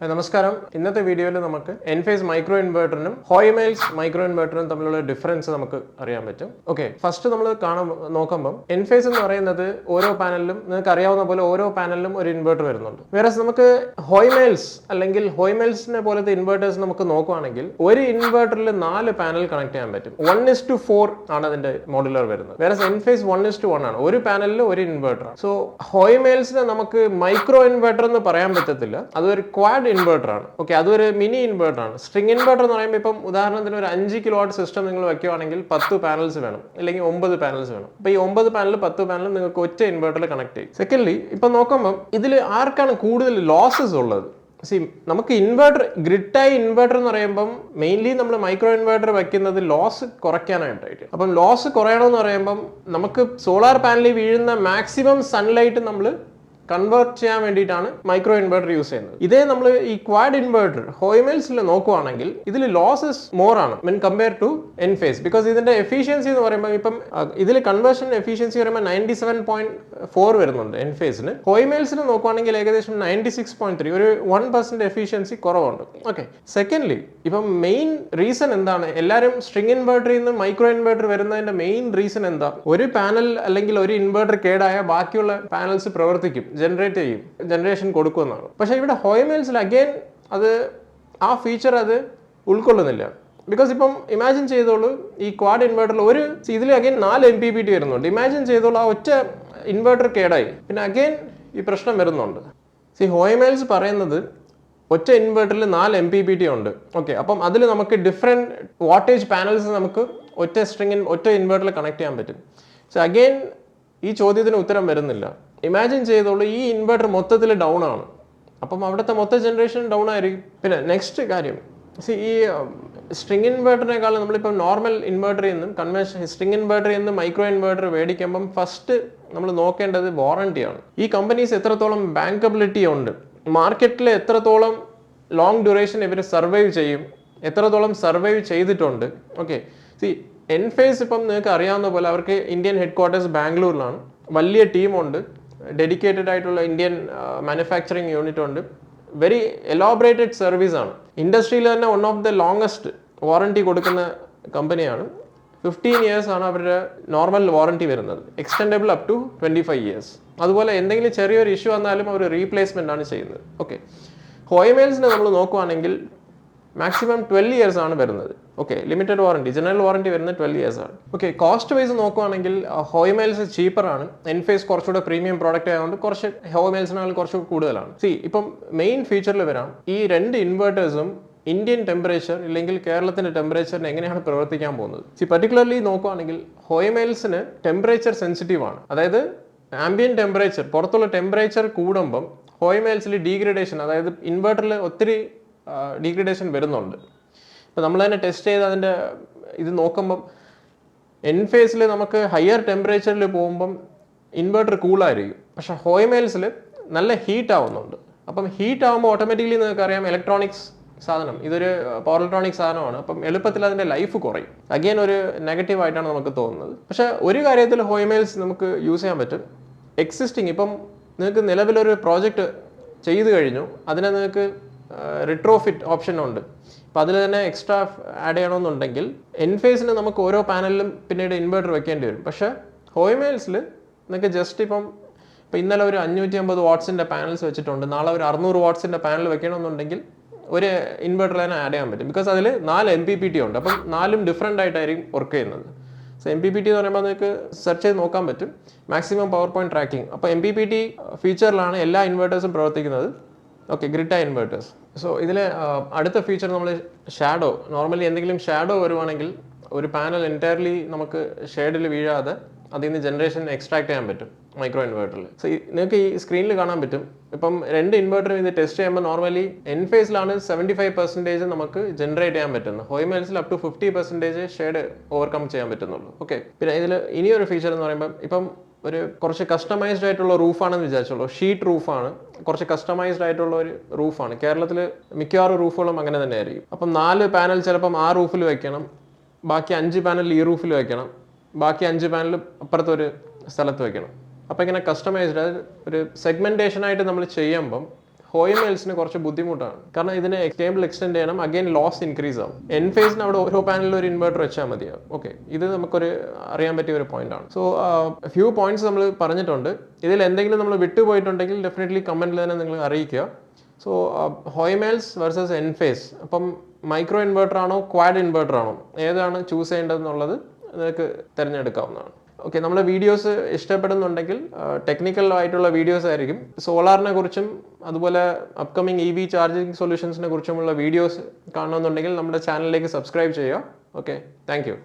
നമസ്കാരം. ഇന്നത്തെ വീഡിയോയിൽ നമുക്ക് എൻഫേസ് മൈക്രോ ഇൻവേർട്ടറിനും ഹോയ്മെൽസ് മൈക്രോ ഇൻവേർട്ടറിനും തമ്മിലുള്ള ഡിഫറൻസ് നമുക്ക് അറിയാൻ പറ്റും. ഓക്കെ, ഫസ്റ്റ് നമ്മൾ നോക്കുമ്പോൾ എൻഫേസ് എന്ന് പറയുന്നത് ഓരോ പാനലിലും നിങ്ങൾക്ക് അറിയാവുന്ന പോലെ ഓരോ പാനലിലും ഒരു ഇൻവേർട്ടർ വരുന്നുണ്ട്. വേറെ നമുക്ക് ഹോയ്മെൽസ് അല്ലെങ്കിൽ ഹോയ്മെൽസിനെ പോലത്തെ ഇൻവേർട്ടേഴ്സ് നമുക്ക് നോക്കുവാണെങ്കിൽ ഒരു ഇൻവേർട്ടറിൽ 4 പാനൽ കണക്ട് ചെയ്യാൻ പറ്റും. 1:4 ആണ് അതിന്റെ മോഡുലർ വരുന്നത്. വേറെ എൻഫേസ് 1:1 ആണ്. ഒരു പാനലിൽ ഒരു ഇൻവേർട്ടർ. സോ ഹോയ്മെൽസിനെ നമുക്ക് മൈക്രോ ഇൻവേർട്ടർ എന്ന് പറയാൻ പറ്റത്തില്ല. അതൊരു ക്വാഡ് ഇൻവേർട്ടർ ആണ്. ഓക്കെ, അതൊരു മിനി ഇൻവേർട്ടർ ആണ്. സ്ട്രിംഗ് ഇൻവേർട്ടർ എന്ന് പറയുമ്പോൾ ഇപ്പം ഉദാഹരണത്തിന് ഒരു 5 കിലോവാട്ട് സിസ്റ്റം നിങ്ങൾ വെക്കുകയാണെങ്കിൽ 10 പാനൽസ് വേണം, അല്ലെങ്കിൽ 9 പാനൽസ് വേണം. അപ്പൊ ഈ 9 പാനൽ 10 പാനൽ നിങ്ങൾക്ക് ഒറ്റ ഇൻവേർട്ടറിൽ കണക്ട് ചെയ്യും. സെക്കൻഡ്ലി ഇപ്പൊ നോക്കുമ്പോൾ ഇതിൽ ആർക്കാണ് കൂടുതൽ ലോസസ് ഉള്ളത്? നമുക്ക് ഇൻവേർട്ടർ ഗ്രിഡായി ഇൻവേർട്ടർ എന്ന് പറയുമ്പം മെയിൻലി നമ്മൾ മൈക്രോ ഇൻവേർട്ടർ വെക്കുന്നത് ലോസ് കുറയ്ക്കാനായിട്ടായിട്ട്. അപ്പം ലോസ് കുറയണമെന്ന് പറയുമ്പം നമുക്ക് സോളാർ പാനലിൽ വീഴുന്ന മാക്സിമം സൺലൈറ്റ് നമ്മൾ കൺവേർട്ട് ചെയ്യാൻ വേണ്ടിയിട്ടാണ് മൈക്രോ ഇൻവേർട്ടർ യൂസ് ചെയ്യുന്നത്. ഇതേ നമ്മൾ ഈ ക്വാഡ് ഇൻവേർട്ടർ ഹോയ്മെൽസിൽ നോക്കുവാണെങ്കിൽ ഇതിൽ ലോസസ് മോർ ആണ് മീൻ കമ്പയർ ടു എൻഫേസ്. ബിക്കോസ് ഇതിന്റെ എഫിഷ്യൻസി എന്ന് പറയുമ്പോൾ ഇപ്പം ഇതിൽ കൺവേർഷൻ എഫിഷ്യൻസി പറയുമ്പോൾ 97.4 വരുന്നുണ്ട് എൻഫേസിന്. ഹോയ്മെൽസിന് നോക്കുവാണെങ്കിൽ ഏകദേശം 96.3, ഒരു 1% എഫിഷ്യൻസി കുറവുണ്ട്. ഓക്കെ, സെക്കൻഡ്ലി ഇപ്പം മെയിൻ റീസൺ എന്താണ്? എല്ലാവരും സ്ട്രിംഗ് ഇൻവേർട്ടറിൽ നിന്ന് മൈക്രോ ഇൻവേർട്ടർ വരുന്നതിന്റെ മെയിൻ റീസൺ എന്താ? ഒരു പാനൽ അല്ലെങ്കിൽ ഒരു ഇൻവേർട്ടർ കേടായ ബാക്കിയുള്ള പാനൽസ് പ്രവർത്തിക്കും, ജനറേറ്റ് ചെയ്യും, ജനറേഷൻ കൊടുക്കുമെന്നാണ്. പക്ഷെ ഇവിടെ ഹോയ്മെൽസിൽ അഗെയിൻ അത് ആ ഫീച്ചർ അത് ഉൾക്കൊള്ളുന്നില്ല. ബിക്കോസ് ഇപ്പം ഇമാജിൻ ചെയ്തോളൂ, ഈ ക്വാഡ് ഇൻവേർട്ടറിൽ ഇതിൽ അഗെയിൻ 4 MPPT വരുന്നുണ്ട്. ഇമാജിൻ ചെയ്തോളൂ, ആ ഒറ്റ ഇൻവേർട്ടർ കേടായി, പിന്നെ അഗെയിൻ ഈ പ്രശ്നം വരുന്നുണ്ട്. ഹോയ്മെൽസ് പറയുന്നത് ഒറ്റ ഇൻവേർട്ടറിൽ 4 MPPT ഉണ്ട്. ഓക്കെ, അപ്പം അതിൽ നമുക്ക് ഡിഫറെൻറ്റ് വാട്ടേജ് പാനൽസ് നമുക്ക് ഒറ്റ ഇൻവേർട്ടറിൽ കണക്ട് ചെയ്യാൻ പറ്റും. സോ അഗെയിൻ ഈ ചോദ്യത്തിന് ഉത്തരം വരുന്നില്ല. ഇമാജിൻ ചെയ്തോളൂ, ഈ ഇൻവേർട്ടർ മൊത്തത്തിൽ ഡൗൺ ആണ്, അപ്പം അവിടുത്തെ മൊത്തം ജനറേഷൻ ഡൗൺ ആയിരിക്കും. പിന്നെ നെക്സ്റ്റ് കാര്യം, ഈ സ്ട്രിംഗ് ഇൻവേർട്ടറിനേക്കാളും നമ്മളിപ്പോൾ നോർമൽ ഇൻവേർട്ടറിൽ നിന്നും കൺവെൻഷൻ സ്ട്രിംഗ് ഇൻവേർട്ടറിൽ നിന്ന് മൈക്രോ ഇൻവേർട്ടർ മേടിക്കുമ്പം ഫസ്റ്റ് നമ്മൾ നോക്കേണ്ടത് വാറണ്ടിയാണ്. ഈ കമ്പനീസ് എത്രത്തോളം ബാങ്കബിലിറ്റി ഉണ്ട്, മാർക്കറ്റിൽ എത്രത്തോളം ലോങ് ഡ്യൂറേഷൻ ഇവർ സർവൈവ് ചെയ്യും, എത്രത്തോളം സർവൈവ് ചെയ്തിട്ടുണ്ട്. ഓക്കെ, എൻഫേസ് ഇപ്പം നിങ്ങൾക്ക് അറിയാവുന്ന പോലെ അവർക്ക് ഇന്ത്യൻ ഹെഡ് ക്വാർട്ടേഴ്സ് ബാംഗ്ലൂരിലാണ്. വലിയ ടീമുണ്ട്, ഡെഡിക്കേറ്റഡ് ആയിട്ടുള്ള ഇന്ത്യൻ മാനുഫാക്ചറിങ് യൂണിറ്റ് ഉണ്ട്. വെരി എലോബറേറ്റഡ് സർവീസ് ആണ്. ഇൻഡസ്ട്രിയിൽ തന്നെ one of the longest warranty കൊടുക്കുന്ന കമ്പനിയാണ്. 15 ഇയേഴ്സ് ആണ് അവരുടെ നോർമൽ വാറണ്ടി വരുന്നത്, എക്സ്റ്റെൻഡബിൾ അപ് ടു 25 ഇയേഴ്സ്. അതുപോലെ എന്തെങ്കിലും ചെറിയൊരു ഇഷ്യൂ വന്നാലും അവർ റീപ്ലേസ്മെന്റ് ആണ് ചെയ്യുന്നത്. ഓക്കെ, ഹോയ്മെൽസിനെ നമ്മൾ നോക്കുവാണെങ്കിൽ മാക്സിമം 12 ഇയേഴ്സ് ആണ് വരുന്നത്. Okay, limited warranty, general warranty വരുന്നത് 12 ഇയേഴ്സ് ആണ്. ഓക്കെ, കോസ്റ്റ് വൈസ് നോക്കുവാണെങ്കിൽ ഹോയ്മെൽസ് ചീപ്പറാണ്. എൻഫേസ് കുറച്ചുകൂടെ പ്രീമിയം പ്രോഡക്റ്റ് ആയതുകൊണ്ട് കുറച്ച് ഹോയ്മെൽസിനാൾ കുറച്ച് കൂടുതലാണ്. ഇപ്പം മെയിൻ ഫീച്ചറിൽ വരാം, ഈ 2 ഇൻവേർട്ടേഴ്സും ഇന്ത്യൻ ടെമ്പറേച്ചർ ഇല്ലെങ്കിൽ കേരളത്തിന്റെ ടെമ്പറേച്ചറിന് എങ്ങനെയാണ് പ്രവർത്തിക്കാൻ പോകുന്നത്. പർട്ടിക്കുലർലി നോക്കുവാണെങ്കിൽ ഹോയ്മെൽസിന് ടെമ്പറേച്ചർ സെൻസിറ്റീവ് ആണ്. അതായത് ആംബിയൻ ടെമ്പറേച്ചർ, പുറത്തുള്ള ടെമ്പറേച്ചർ കൂടുമ്പം ഹോയ്മെൽസിൽ ഡീഗ്രഡേഷൻ, അതായത് ഇൻവേർട്ടറിൽ ഒത്തിരി ഡീഗ്രഡേഷൻ വരുന്നുണ്ട്. ഇപ്പം നമ്മൾ തന്നെ ടെസ്റ്റ് ചെയ്ത് അതിൻ്റെ ഇത് നോക്കുമ്പം എൻഫേസിൽ നമുക്ക് ഹയർ ടെമ്പറേച്ചറിൽ പോകുമ്പം ഇൻവേർട്ടർ കൂളായിരിക്കും, പക്ഷെ ഹോയ്മെൽസിൽ നല്ല ഹീറ്റ് ആവുന്നുണ്ട്. അപ്പം ഹീറ്റ് ആകുമ്പോൾ ഓട്ടോമാറ്റിക്കലി നിങ്ങൾക്ക് അറിയാം, ഇലക്ട്രോണിക്സ് സാധനം, ഇതൊരു പവർ ഇലക്ട്രോണിക് സാധനമാണ്. അപ്പം എളുപ്പത്തിൽ അതിൻ്റെ ലൈഫ് കുറയും. അഗെയിൻ ഒരു നെഗറ്റീവ് ആയിട്ടാണ് നമുക്ക് തോന്നുന്നത്. പക്ഷെ ഒരു കാര്യത്തിൽ ഹോയ്മെൽസ് നമുക്ക് യൂസ് ചെയ്യാൻ പറ്റും. എക്സിസ്റ്റിംഗ് ഇപ്പം നിങ്ങൾക്ക് നിലവിലൊരു പ്രോജക്റ്റ് ചെയ്തു കഴിഞ്ഞു, അതിനെ നിങ്ങൾക്ക് റിട്രോഫിറ്റ് ഓപ്ഷൻ ഉണ്ട്. അപ്പോൾ അതിൽ തന്നെ എക്സ്ട്രാ ആഡ് ചെയ്യണമെന്നുണ്ടെങ്കിൽ എൻഫേസിന് നമുക്ക് ഓരോ പാനലിലും പിന്നീട് ഇൻവേർട്ടർ വെക്കേണ്ടി വരും. പക്ഷേ ഹോയ്മെൽസിൽ നിങ്ങൾക്ക് ജസ്റ്റ് ഇപ്പം ഇന്നലെ ഒരു 550 വാട്ട്സിൻ്റെ പാനൽസ് വെച്ചിട്ടുണ്ട്, നാളെ ഒരു 600 വാട്ട്സിൻ്റെ പാനൽ വെക്കണമെന്നുണ്ടെങ്കിൽ ഒരു ഇൻവേർട്ടർ തന്നെ ആഡ് ചെയ്യാൻ പറ്റും. ബിക്കോസ് അതിൽ 4 MPPT ഉണ്ട്. അപ്പം 4ഉം ഡിഫറെൻ്റ് ആയിട്ടായിരിക്കും വർക്ക് ചെയ്യുന്നത്. സോ MPPT എന്ന് പറയുമ്പോൾ നിങ്ങൾക്ക് സെർച്ച് ചെയ്ത് നോക്കാൻ പറ്റും, മാക്സിമം പവർ പോയിന്റ് ട്രാക്കിംഗ്. അപ്പോൾ MPPT ഫീച്ചറിലാണ് എല്ലാ ഇൻവേർട്ടേഴ്സും പ്രവർത്തിക്കുന്നത്. Okay, grid inverters. സോ ഇതിൽ അടുത്ത ഫീച്ചർ നമ്മൾ ഷാഡോ. നോർമലി എന്തെങ്കിലും ഷാഡോ വരുവാണെങ്കിൽ ഒരു പാനൽ എൻറ്റയർലി നമുക്ക് ഷെയ്ഡിൽ വീഴാതെ അതിൽ നിന്ന് ജനറേഷൻ എക്സ്ട്രാക്ട് ചെയ്യാൻ പറ്റും മൈക്രോ ഇൻവേർട്ടറിൽ. സോ നിങ്ങൾക്ക് ഈ സ്ക്രീനിൽ കാണാൻ പറ്റും, ഇപ്പം 2 ഇൻവേർട്ടറും ഇത് ടെസ്റ്റ് ചെയ്യുമ്പോൾ നോർമലി എൻഫേസിലാണ് 75% നമുക്ക് ജനറേറ്റ് ചെയ്യാൻ പറ്റുന്നത്. ഹോയ്മെൽസിൽ അപ് ടു 50% ഷെയ്ഡ് ഓവർകം ചെയ്യാൻ പറ്റുന്നുള്ളൂ. ഓക്കെ, പിന്നെ ഇതിൽ ഇനിയൊരു ഫീച്ചർ എന്ന് പറയുമ്പോൾ ഇപ്പം ഒരു കുറച്ച് കസ്റ്റമൈസ്ഡ് ആയിട്ടുള്ള റൂഫാണെന്ന് വിചാരിച്ചോളൂ. ഷീറ്റ് റൂഫാണ്, കുറച്ച് കസ്റ്റമൈസ്ഡ് ആയിട്ടുള്ള ഒരു റൂഫാണ്. കേരളത്തിൽ മിക്കവാറും റൂഫുകളും അങ്ങനെ തന്നെ ആയിരിക്കും. അപ്പം 4 പാനൽ ചിലപ്പം ആ റൂഫിൽ വെക്കണം, ബാക്കി 5 പാനൽ ഈ റൂഫിൽ വെക്കണം, ബാക്കി 5 പാനൽ അപ്പുറത്തൊരു സ്ഥലത്ത് വെക്കണം. അപ്പോൾ ഇങ്ങനെ കസ്റ്റമൈസ്ഡ് ഒരു സെഗ്മെൻറ്റേഷൻ ആയിട്ട് നമ്മൾ ചെയ്യുമ്പം ഹോയ്മെൽസിന് കുറച്ച് ബുദ്ധിമുട്ടാണ്. കാരണം ഇതിന് കേബിൾ എക്സ്റ്റെൻഡ് ചെയ്യണം, അഗൈൻ ലോസ് ഇൻക്രീസ് ആവും. എൻഫേസിന് അവിടെ ഓരോ പാനലിൽ ഒരു ഇൻവെർട്ടർ വെച്ചാൽ മതിയാവും. ഓക്കെ, ഇത് നമുക്കൊരു അറിയാൻ പറ്റിയ ഒരു പോയിന്റ് ആണ്. സോ ഫ്യൂ പോയിന്റ്സ് നമ്മൾ പറഞ്ഞിട്ടുണ്ട്. ഇതിൽ എന്തെങ്കിലും നമ്മൾ വിട്ടുപോയിട്ടുണ്ടെങ്കിൽ ഡെഫിനറ്റ്ലി കമന്റിൽ തന്നെ നിങ്ങൾ അറിയിക്കുക. സോ ഹോയ്മെൽസ് വേഴ്സസ് എൻഫേസ്, അപ്പം മൈക്രോ ഇൻവെർട്ടർ ആണോ ക്വാഡ് ഇൻവെർട്ടർ ആണോ, ഏതാണ് ചൂസ് ചെയ്യേണ്ടതെന്നുള്ളത് നിങ്ങൾക്ക് തിരഞ്ഞെടുക്കാവുന്നതാണ്. ഓക്കെ, നമ്മുടെ വീഡിയോസ് ഇഷ്ടപ്പെടുന്നുണ്ടെങ്കിൽ ടെക്നിക്കൽ ആയിട്ടുള്ള വീഡിയോസ് ആയിരിക്കും. സോളാറിനെ കുറിച്ചും അതുപോലെ അപ്കമിങ് EV ചാർജിങ് സൊല്യൂഷൻസിനെ കുറിച്ചുമുള്ള വീഡിയോസ് കാണണമെന്നുണ്ടെങ്കിൽ നമ്മുടെ ചാനലിലേക്ക് സബ്സ്ക്രൈബ് ചെയ്യുക. Okay, thank you.